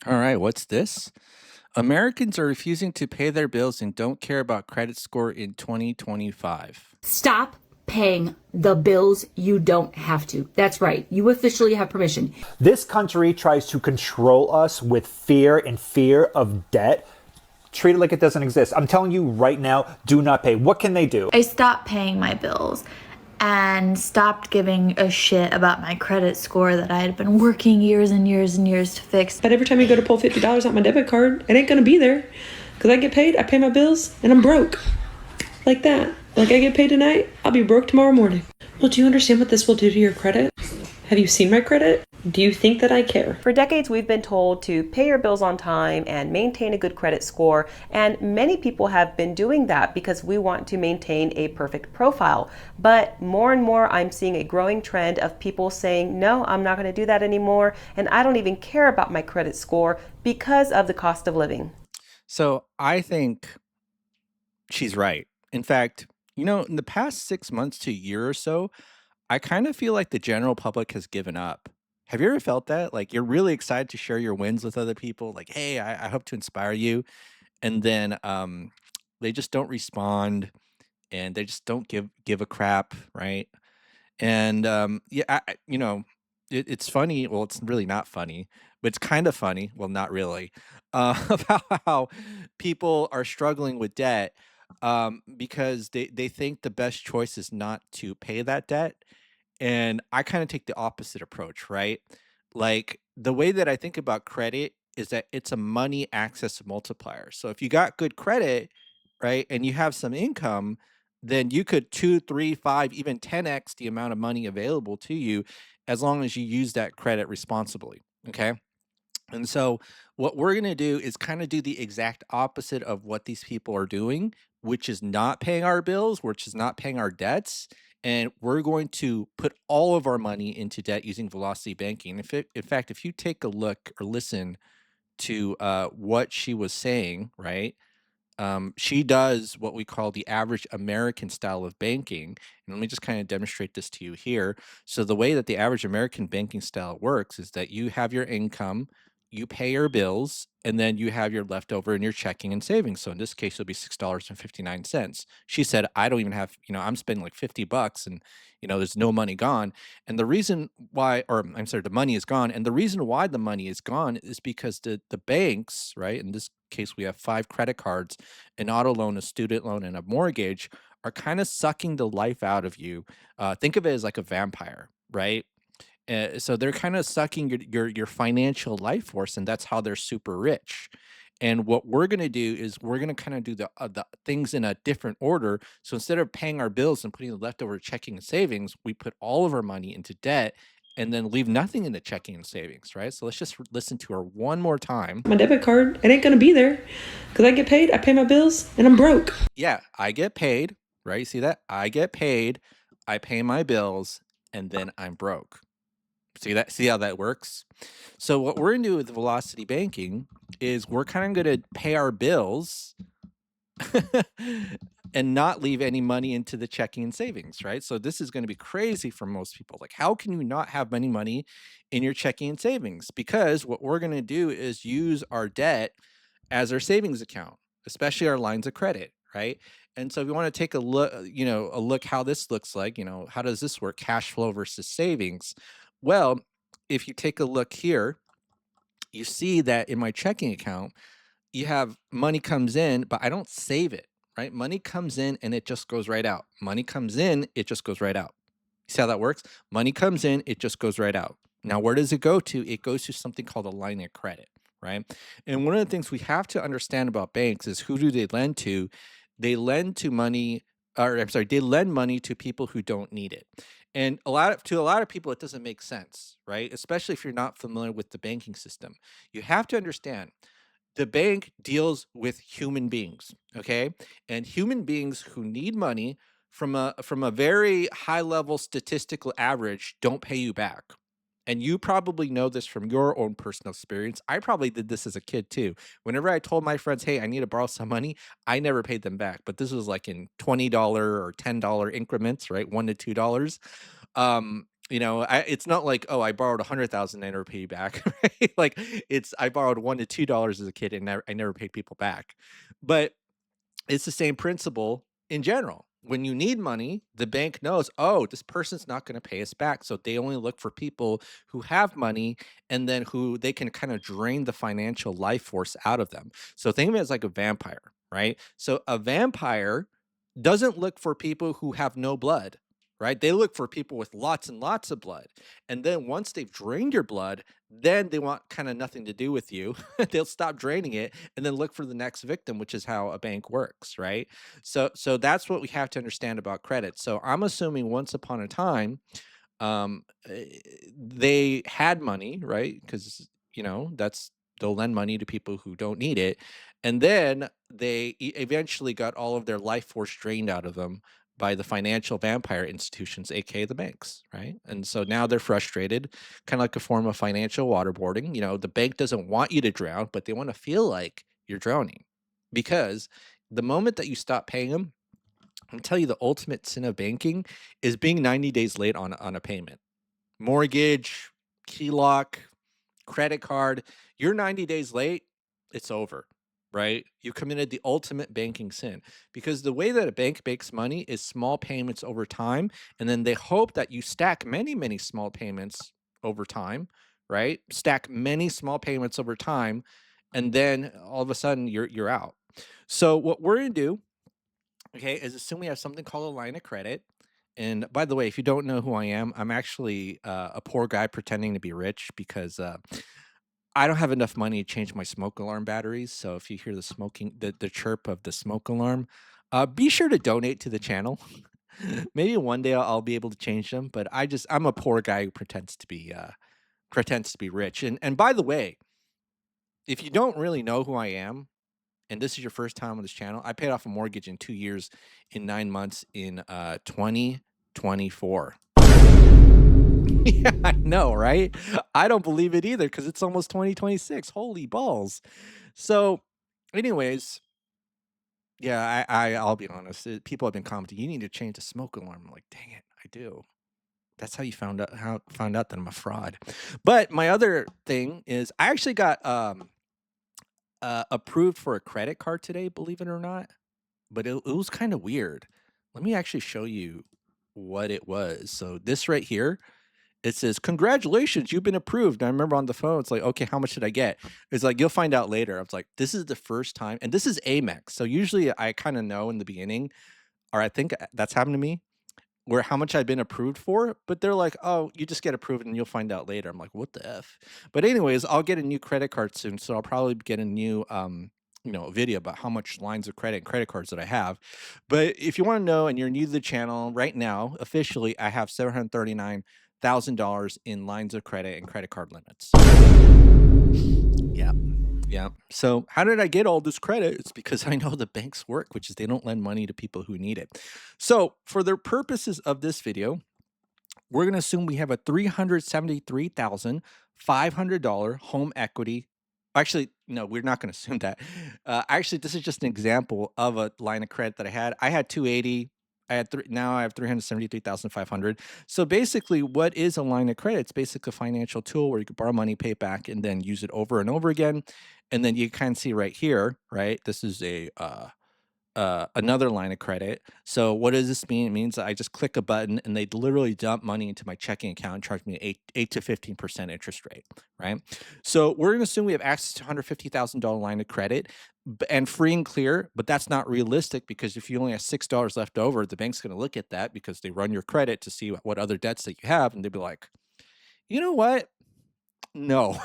All right, what's this? Americans are refusing to pay their bills and don't care about credit score in 2025. Stop paying the bills you don't have to. That's right. You officially have permission. This country tries to control us with fear and fear of debt. Treat it like it doesn't exist. I'm telling you right now, do not pay. What can they do? I stopped paying my bills and stopped giving a shit about my credit score that I had been working years and years and years to fix. But every time you go to pull $50 out my debit card, it ain't gonna be there. Because I get paid, I pay my bills, and I'm broke. Like that. Like I get paid tonight, I'll be broke tomorrow morning. Well, do you understand what this will do to your credit? Have you seen my credit? Do you think that I care? For decades, we've been told to pay your bills on time and maintain a good credit score, and many people have been doing that because we want to maintain a perfect profile. But more and more, I'm seeing a growing trend of people saying, no, I'm not going to do that anymore, and I don't even care about my credit score because of the cost of living. So I think she's right. In fact, in the past 6 months to a year or so, I kind of feel like the general public has given up. Have you ever felt that? Like you're really excited to share your wins with other people. Like, hey, I hope to inspire you. And then they just don't respond and they just don't give a crap, right? And yeah, it's funny. Well, it's really not funny, but it's kind of funny. Well, not really, about how people are struggling with debt because they think the best choice is not to pay that debt. And I kind of take the opposite approach, right? Like the way that I think about credit is that it's a money access multiplier. So if you got good credit, right, and you have some income, then you could 2, 3, 5, even 10x the amount of money available to you as long as you use that credit responsibly. Okay. And so what we're going to do is kind of do the exact opposite of what these people are doing, which is not paying our bills, which is not paying our debts. And we're going to put all of our money into debt using velocity banking. In fact, if you take a look or listen to what she was saying, right? She does what we call the average American style of banking. And let me just kind of demonstrate this to you here. So the way that the average American banking style works is that you have your income, you pay your bills, and then you have your leftover in your checking and savings. So in this case, it'll be $6.59. She said, I don't even have, I'm spending like $50 and, there's no money gone. And the reason why, or I'm sorry, the money is gone. And the reason why the money is gone is because the banks, right? In this case, we have 5 credit cards, an auto loan, a student loan, and a mortgage are kind of sucking the life out of you. Think of it as like a vampire, right? So they're kind of sucking your financial life force, and that's how they're super rich. And what we're going to do is we're going to kind of do the things in a different order. So instead of paying our bills and putting the leftover checking and savings, we put all of our money into debt and then leave nothing in the checking and savings, right? So let's just listen to her one more time. My debit card, it ain't gonna be there. Because I get paid, I pay my bills, and I'm broke. Yeah, I get paid, right? You see that? I get paid, I pay my bills, and then I'm broke. See that? See how that works? So what we're gonna do with velocity banking is we're kind of gonna pay our bills and not leave any money into the checking and savings, right? So this is going to be crazy for most people. Like, how can you not have any money in your checking and savings? Because what we're going to do is use our debt as our savings account, especially our lines of credit, right? And so if you want to take a look, a look how this looks like, how does this work? Cash flow versus savings. Well, if you take a look here, you see that in my checking account, you have money comes in, but I don't save it, right? Money comes in and it just goes right out. Money comes in, it just goes right out. See how that works? Money comes in, it just goes right out. Now, where does it go to? It goes to something called a line of credit, right? And one of the things we have to understand about banks is who do they lend to? They lend to money, or I'm sorry, they lend money to people who don't need it. And to a lot of people, it doesn't make sense, right? Especially if you're not familiar with the banking system. You have to understand the bank deals with human beings, okay? And human beings who need money from a very high level statistical average don't pay you back. And you probably know this from your own personal experience. I probably did this as a kid too. Whenever I told my friends, hey, I need to borrow some money, I never paid them back. But this was like in $20 or $10 increments, right? $1 to $2. It's not like, oh, I borrowed 100,000 and I never pay you back, right? Like I borrowed $1 to $2 as a kid and I never paid people back. But it's the same principle in general. When you need money, the bank knows, oh, this person's not going to pay us back. So they only look for people who have money and then who they can kind of drain the financial life force out of them. So think of it as like a vampire, right? So a vampire doesn't look for people who have no blood, right? They look for people with lots and lots of blood. And then once they've drained your blood, then they want kind of nothing to do with you. They'll stop draining it and then look for the next victim, which is how a bank works, right? So that's what we have to understand about credit. So I'm assuming once upon a time, they had money, right? Because they'll lend money to people who don't need it, and then they eventually got all of their life force drained out of them by the financial vampire institutions, aka the banks, right? And so now they're frustrated, kind of like a form of financial waterboarding. The bank doesn't want you to drown, but they want to feel like you're drowning, because the moment that you stop paying them, I'm tell you, the ultimate sin of banking is being 90 days late on a payment. Mortgage, key lock, credit card, you're 90 days late, it's over, right? You committed the ultimate banking sin, because the way that a bank makes money is small payments over time. And then they hope that you stack many, many small payments over time, right? Stack many small payments over time. And then all of a sudden you're out. So what we're going to do, okay, is assume we have something called a line of credit. And by the way, if you don't know who I am, I'm actually a poor guy pretending to be rich, because I don't have enough money to change my smoke alarm batteries. So if you hear the chirp of the smoke alarm, be sure to donate to the channel. Maybe one day I'll be able to change them. But I'm a poor guy who pretends to be rich. And by the way, if you don't really know who I am, and this is your first time on this channel, I paid off a mortgage in 2 years, in 9 months, in 2024. Yeah, I know, right? I don't believe it either, because it's almost 2026. Holy balls. So, anyways, yeah, I'll be honest. People have been commenting, you need to change the smoke alarm. I'm like, dang it, I do. That's how you found out that I'm a fraud. But my other thing is, I actually got approved for a credit card today, believe it or not. But it was kind of weird. Let me actually show you what it was. So this right here, it says, congratulations, you've been approved. And I remember on the phone, it's like, okay, how much did I get? It's like, you'll find out later. I was like, this is the first time. And this is Amex. So usually I kind of know in the beginning, or I think that's happened to me, where how much I've been approved for, but they're like, oh, you just get approved and you'll find out later. I'm like, what the F? But anyways, I'll get a new credit card soon. So I'll probably get a new, video about how much lines of credit and credit cards that I have. But if you want to know and you're new to the channel right now, officially, I have $739,000 in lines of credit and credit card limits. Yeah. Yeah. So how did I get all this credit? It's because I know the banks work, which is they don't lend money to people who need it. So for the purposes of this video, we're going to assume we have a $373,500 home equity. Actually, no, we're not going to assume that. Actually, this is just an example of a line of credit that I had. I had 280. Now I have 373,500. So basically, what is a line of credit? It's basically a financial tool where you can borrow money, pay it back, and then use it over and over again. And then you kind of see right here, right? This is another line of credit. So what does this mean? It means that I just click a button and they literally dump money into my checking account and charge me 8 to 15% interest rate, right? So we're going to assume we have access to $150,000 line of credit and free and clear, but that's not realistic, because if you only have $6 left over, the bank's going to look at that because they run your credit to see what other debts that you have, and they'd be like, you know what? No,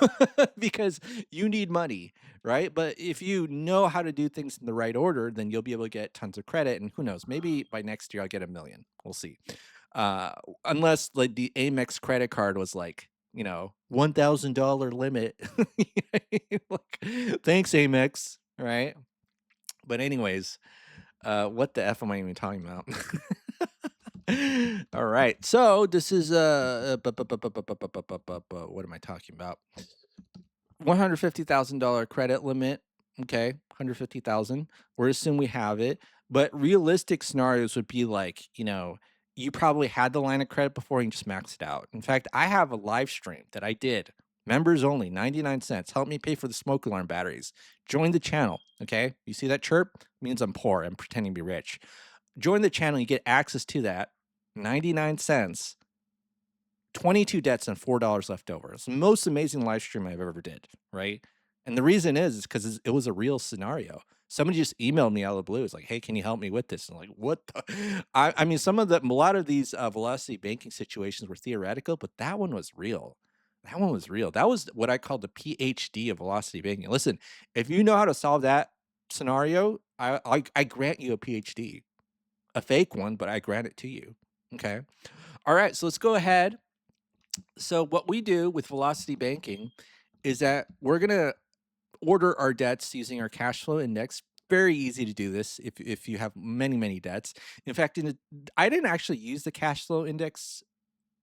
because you need money, right? But if you know how to do things in the right order, then you'll be able to get tons of credit. And who knows, maybe by next year I'll get $1 million. We'll see. Unless like the Amex credit card was like, $1,000 limit. Like, thanks, Amex, right? But anyways, what the F am I even talking about? All right. So this is what am I talking about? $150,000 credit limit. Okay, 150,000. We're assuming we have it, but realistic scenarios would be like, you probably had the line of credit before and you just maxed it out. In fact, I have a live stream that I did. Members only, 99 cents. Help me pay for the smoke alarm batteries. Join the channel, okay? You see that chirp? It means I'm poor. I'm pretending to be rich. Join the channel. You get access to that. 99 cents. 22 debts and $4 left over. It's the most amazing live stream I've ever did, right? And the reason is because it was a real scenario. Somebody just emailed me out of the blue. It's like, hey, can you help me with this? And I'm like, what the? I mean, a lot of these velocity banking situations were theoretical, but that one was real. That one was real. That was what I call the PhD of velocity banking. Listen, if you know how to solve that scenario, I grant you a PhD. A fake one, but I grant it to you. Okay. All right. So let's go ahead. So what we do with velocity banking is that we're going to order our debts using our cash flow index. Very easy to do this if you have many debts. In fact, I didn't actually use the cash flow index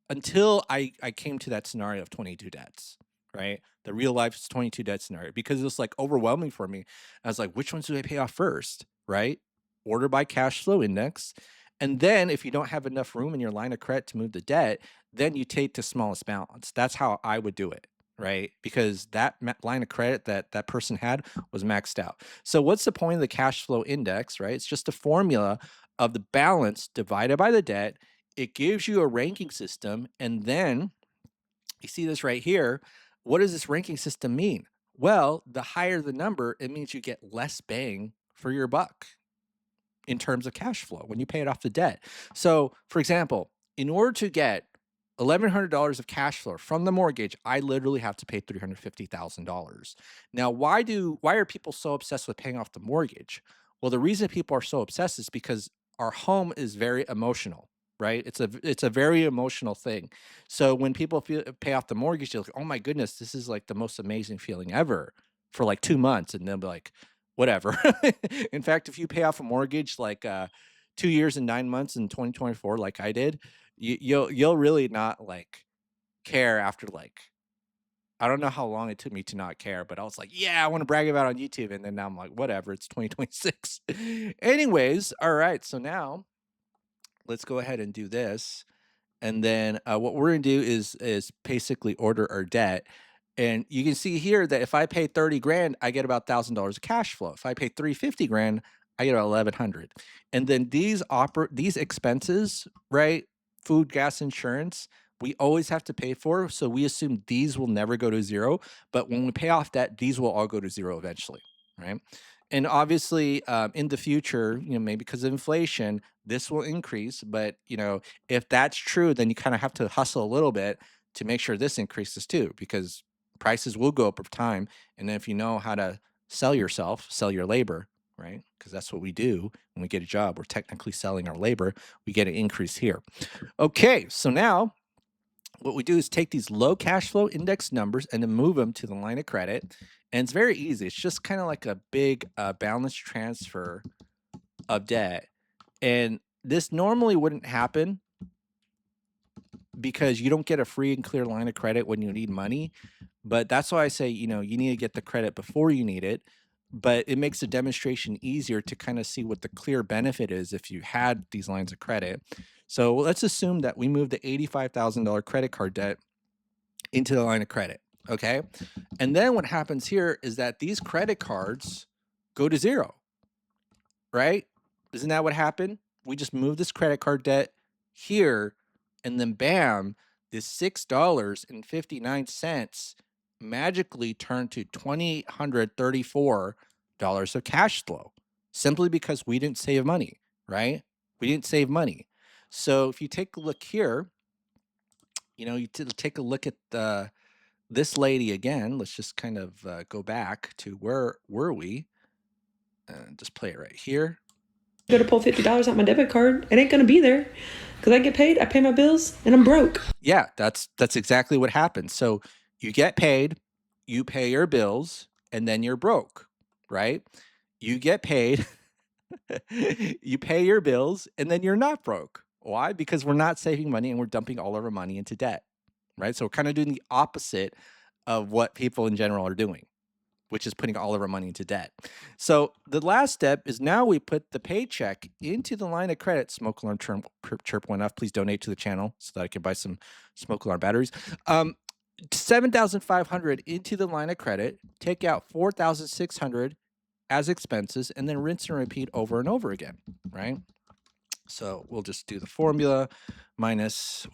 until I came to that scenario of 22 debts, right? The real life 22 debt scenario, because it was like overwhelming for me. I was like, which ones do I pay off first, right? Order by cash flow index. And then if you don't have enough room in your line of credit to move the debt, then you take the smallest balance. That's how I would do it, right? Because that line of credit that person had was maxed out. So what's the point of the cash flow index, right? It's just a formula of the balance divided by the debt. It gives you a ranking system. And then you see this right here. What does this ranking system mean? Well, the higher the number, it means you get less bang for your buck in terms of cash flow when you pay it off the debt. So, for example, in order to get $1,100 of cash flow from the mortgage, I literally have to pay $350,000. Now, why are people so obsessed with paying off the mortgage? Well, the reason people are so obsessed is because our home is very emotional, right? It's a very emotional thing. So when people pay off the mortgage, they're like, oh my goodness, this is like the most amazing feeling ever for like 2 months, and they'll be like, whatever. In fact, if you pay off a mortgage like 2 years and 9 months in 2024, like I did, you'll really not like care after like, I don't know how long it took me to not care, but I was like, yeah, I want to brag about it on YouTube. And then now I'm like, whatever, it's 2026. Anyways, all right. So now let's go ahead and do this. And then what we're gonna do is basically order our debt. And you can see here that if I pay 30 grand, I get about $1,000 of cash flow. If I pay 350 grand, I get about 1,100. And then these expenses, right? Food, gas, insurance, we always have to pay for. So we assume these will never go to zero. But when we pay off debt, these will all go to zero eventually, right? And obviously, in the future, maybe because of inflation, this will increase. But if that's true, then you kind of have to hustle a little bit to make sure this increases too, because prices will go up over time. And then if you know how to sell yourself, sell your labor, right? Because that's what we do when we get a job. We're technically selling our labor. We get an increase here. Okay, so now what we do is take these low cash flow index numbers and then move them to the line of credit. And it's very easy. It's just kind of like a big balance transfer of debt. And this normally wouldn't happen because you don't get a free and clear line of credit when you need money. But that's why I say, you need to get the credit before you need it. But it makes the demonstration easier to kind of see what the clear benefit is if you had these lines of credit. So let's assume that we move the $85,000 credit card debt into the line of credit, okay? And then what happens here is that these credit cards go to zero, right? Isn't that what happened? We just moved this credit card debt here, and then bam, this $6.59 magically turned to $2,834 of cash flow simply because we didn't save money, right? We didn't save money. So if you take a look here, you take a look at this lady again. Let's just kind of go back to where were we and just play it right here. Go to pull $50 out my debit card. It ain't gonna be there because I get paid, I pay my bills, and I'm broke. Yeah, that's exactly what happens. So you get paid, you pay your bills, and then you're broke, right? You get paid, you pay your bills, and then you're not broke. Why? Because we're not saving money and we're dumping all of our money into debt, right? So we're kind of doing the opposite of what people in general are doing. which is putting all of our money into debt. So the last step is now we put the paycheck into the line of credit. Smoke alarm chirp went off. Please donate to the channel so that I can buy some smoke alarm batteries. 7,500 into the line of credit, take out 4,600 as expenses, and then rinse and repeat over and over again, right? So we'll just do the formula minus,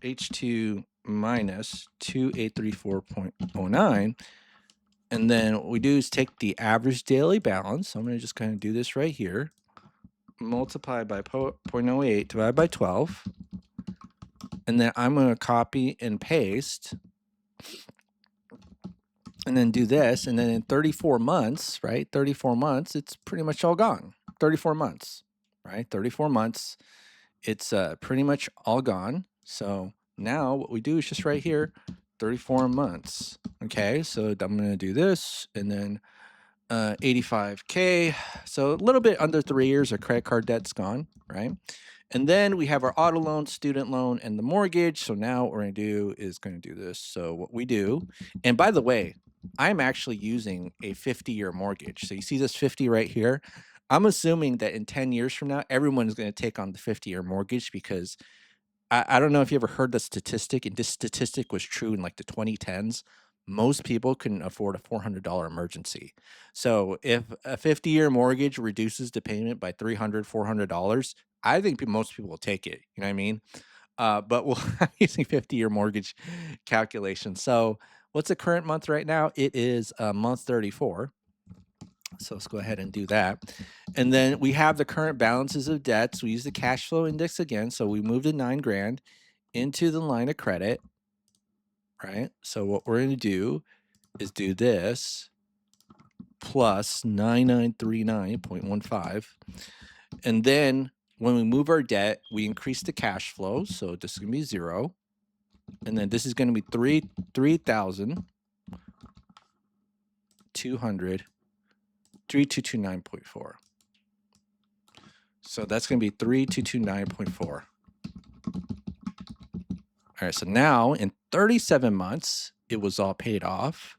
H2 minus 2834.09. And then what we do is take the average daily balance. So I'm going to just kind of do this right here. Multiply by 0.08 divided by 12. And then I'm going to copy and paste. And then do this. And then in 34 months, right? 34 months, it's pretty much all gone. 34 months, right? 34 months, it's pretty much all gone. So now what we do is just right here, 34 months. Okay, so I'm going to do this and then 85K. So a little bit under 3 years, our credit card debt's gone, right? And then we have our auto loan, student loan, and the mortgage. So now what we're going to do is going to do this. So what we do, and by the way, I'm actually using a 50-year mortgage. So you see this 50 right here. I'm assuming that in 10 years from now, everyone's going to take on the 50-year mortgage because I don't know if you ever heard the statistic, and this statistic was true in like the 2010s. Most people couldn't afford a $400 emergency. So if a 50-year mortgage reduces the payment by $300, $400, I think most people will take it. You know what I mean? But I'm using 50-year mortgage calculation. So what's the current month right now? It is month 34. So let's go ahead and do that. And then we have the current balances of debts. We use the cash flow index again. So we moved the 9 grand into the line of credit, right? So what we're going to do is do this plus 9939.15. And then when we move our debt, we increase the cash flow. So this is going to be 0. And then this is going to be 3,200. 3229.4. So that's going to be 3229.4. All right, so now in 37 months, it was all paid off.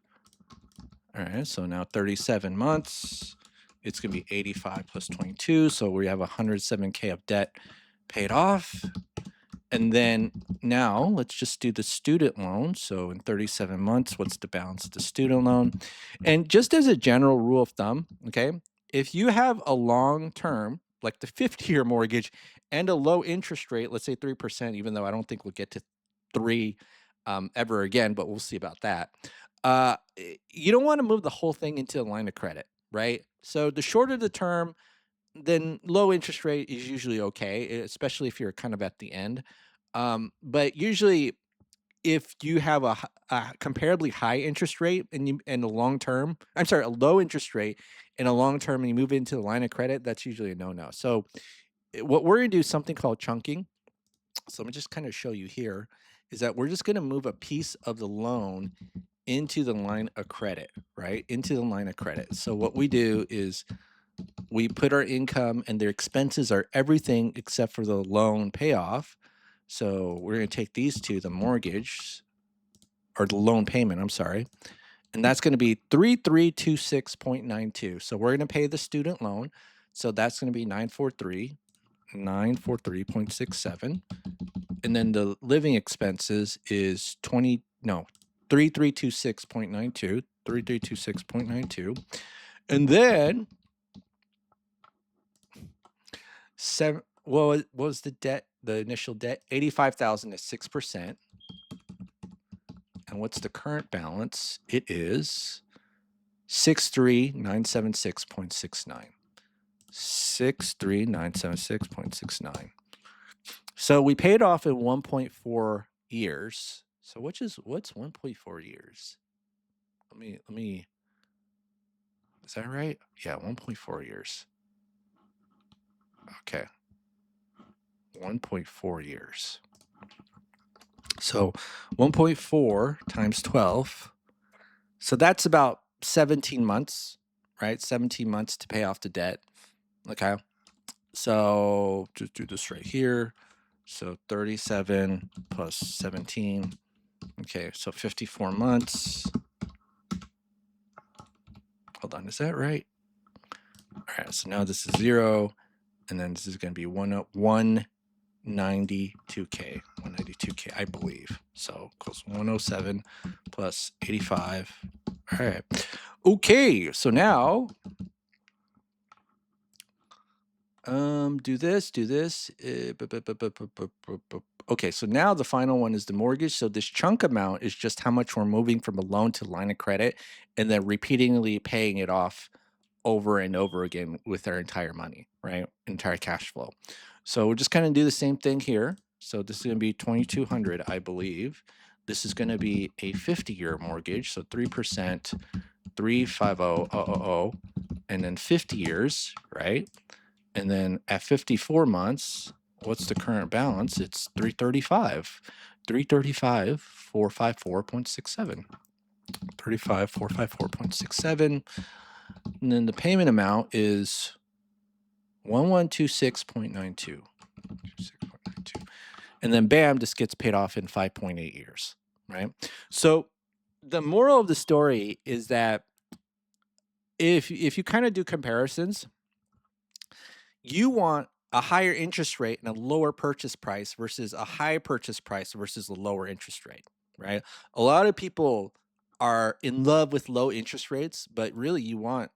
All right, so now 37 months, it's going to be 85 plus 22. So we have 107K of debt paid off. And then now let's just do the student loan. So in 37 months, what's the balance of the student loan? And just as a general rule of thumb, okay, if you have a long term, like the 50-year mortgage and a low interest rate, let's say 3%, even though I don't think we'll get to 3 ever again, but we'll see about that. You don't want to move the whole thing into a line of credit, right? So the shorter the term, then low interest rate is usually okay, especially if you're kind of at the end. But usually if you have a comparably high interest rate and a long term, I'm sorry, a low interest rate and a long term and you move into the line of credit, that's usually a no-no. So what we're going to do is something called chunking. So let me just kind of show you here is that we're just going to move a piece of the loan into the line of credit, right? Into the line of credit. So what we do is we put our income and their expenses are everything except for the loan payoff. So we're going to take these two, the mortgage or the loan payment, I'm sorry. And that's going to be 3326.92. So we're going to pay the student loan. So that's going to be 943.67. And then the living expenses is 3326.92, 3326.92. And then what was the debt? The initial debt, 85,000 is 6%. And what's the current balance? It is 63,976.69. 63,976.69. So we paid off in 1.4 years. So what's 1.4 years? Let me. Is that right? Yeah, 1.4 years. Okay. 1.4 years. So 1.4 times 12. So that's about 17 months, right? 17 months to pay off the debt. Okay. So just do this right here. So 37 plus 17. Okay. So 54 months. hold on, is that right? All right, so now this is 0, and then this is going to be 192K, 192K, I believe. So equals 107 plus 85. All right. Okay, so now do this. Okay, so now the final one is the mortgage. So this chunk amount is just how much we're moving from a loan to line of credit and then repeatedly paying it off over and over again with our entire money, right? Entire cash flow. So we'll just kind of do the same thing here. So this is going to be 2,200, I believe. This is going to be a 50-year mortgage, so 3%, 350,000, and then 50 years, right? And then at 54 months, what's the current balance? It's 335. 335, 454.67. 454.67. And then the payment amount is 1126.92. And then bam, this gets paid off in 5.8 years, right? So the moral of the story is that if you kind of do comparisons, you want a higher interest rate and a lower purchase price versus a high purchase price versus a lower interest rate, right? A lot of people are in love with low interest rates, but really you want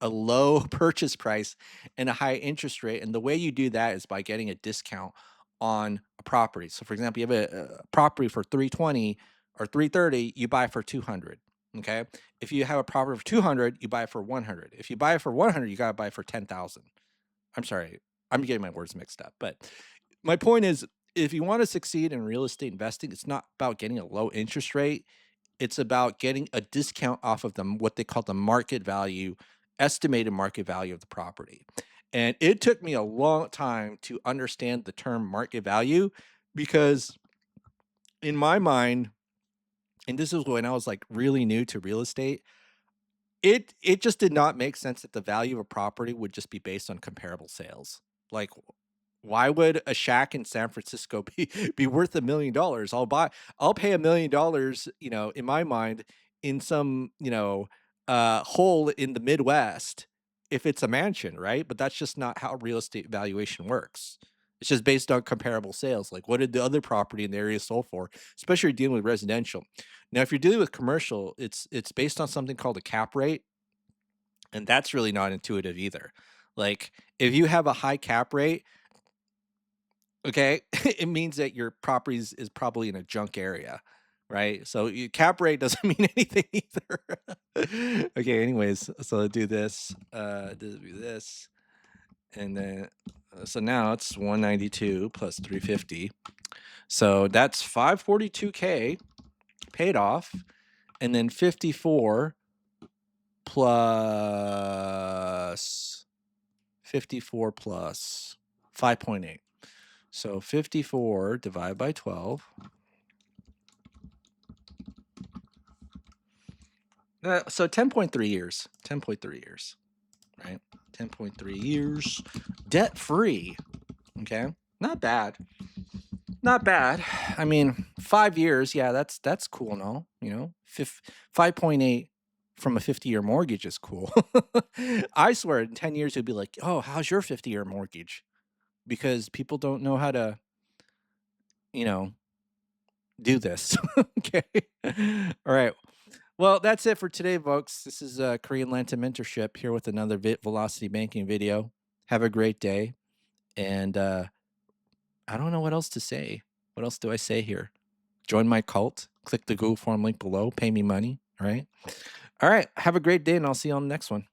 a low purchase price and a high interest rate. And the way you do that is by getting a discount on a property. So for example, you have a property for 320 or 330, you buy for 200. Okay. If you have a property for 200, you buy it for 100. If you buy it for 100, you got to buy it for 10,000. I'm sorry, I'm getting my words mixed up. But my point is, if you want to succeed in real estate investing, it's not about getting a low interest rate. It's about getting a discount off of them, what they call the market value, estimated market value of the property. And it took me a long time to understand the term market value because in my mind, and this is when I was like really new to real estate, it just did not make sense that the value of a property would just be based on comparable sales. Like, why would a shack in San Francisco be worth $1 million? I'll pay $1 million, in my mind, in some, hole in the Midwest if it's a mansion, right? But that's just not how real estate valuation works. It's just based on comparable sales. Like, what did the other property in the area sold for? Especially if you're dealing with residential. Now, if you're dealing with commercial, it's based on something called a cap rate, and that's really not intuitive either. Like, if you have a high cap rate, okay, it means that your property is probably in a junk area, right? So cap rate doesn't mean anything either. Okay, anyways, so do this, do this, and then so now it's 192 plus 350. So that's 542K paid off, and then 54 plus 5.8. So 54 divided by 12. So 10.3 years. 10.3 years, right? 10.3 years. Debt free. Okay. Not bad. Not bad. I mean, 5 years. Yeah, that's cool and all. 5.8 from a 50-year mortgage is cool. I swear in 10 years, you'll be like, oh, how's your 50-year mortgage? Because people don't know how to, do this. Okay. All right. Well, that's it for today, folks. This is Korean Lanta Mentorship here with another Velocity Banking video. Have a great day. And I don't know what else to say. What else do I say here? Join my cult. Click the Google form link below. Pay me money. All right. All right. Have a great day, and I'll see you on the next one.